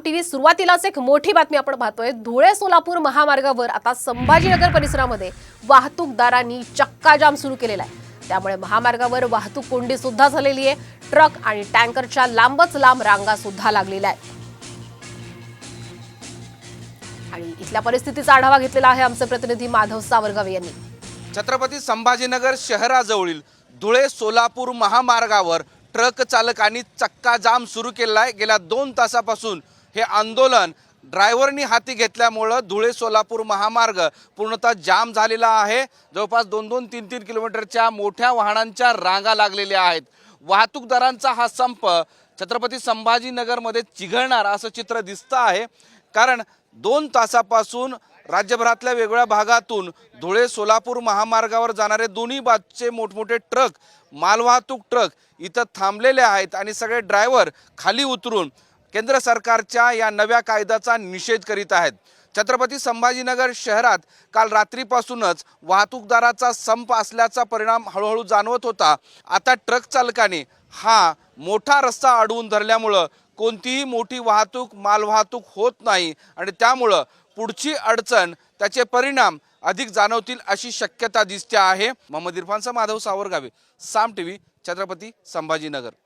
TV सुरुवातीलाच एक मोठी बातमी आपण पाहतोय। धुळे सोलापूर महामार्गावर आता संभाजीनगर परिसरामध्ये वाहतूकदारांनी चक्काजाम सुरू केलेला आहे। त्यामुळे महामार्गावर वाहतूक कोंडी सुद्धा झालेली आहे। ट्रक आणि टँकरच्या लांबच लांब रांगा सुद्धा लागलेल्या आहेत। आणि इथल्या परिस्थितीचा आढावा घेतलेला आहे आमचे प्रतिनिधी माधव सावरगावे यांनी। छत्रपती संभाजीनगर शहराजवळील धुळे सोलापूर महामार्गावर ट्रक चालकांनी चक्काजाम सुरू केला आहे। गेल्या 2 तासापासून हे आंदोलन ड्रायव्हरनी हाती घेतल्यामुळे धुळे सोलापूर महामार्ग पूर्णतः जाम झालेला आहे। जवळपास 2-2, 3-3 किलोमीटरच्या मोठ्या वाहनांच्या रांगा लागलेल्या आहेत। वाहतूकदारांचा हा संप छत्रपती संभाजीनगरमध्ये चिघळणार असं चित्र दिसतं आहे। कारण 2 तासापासून राज्यभरातल्या वेगवेगळ्या भागातून धुळे सोलापूर महामार्गावर जाणारे दोन्ही बाजूचे मोठमोठे ट्रक, मालवाहतूक ट्रक इथं थांबलेले आहेत आणि सगळे ड्रायव्हर खाली उतरून केंद्र सरकारच्या या नव्या कायद्याचा निषेध करीत आहेत। छत्रपती संभाजीनगर शहरात काल रात्रीपासूनच वाहतूकदाराचा संप असल्याचा परिणाम हळूहळू जाणवत होता। आता ट्रक चालकाने हा मोठा रस्ता अडवून धरल्यामुळं कोणतीही मोठी वाहतूक, मालवाहतूक होत नाही आणि त्यामुळं पुढची अडचण, त्याचे परिणाम अधिक जाणवतील अशी शक्यता दिसते आहे। मोहम्मद इरफानचा माधव सावरगावे, साम टीव्ही, छत्रपती संभाजीनगर।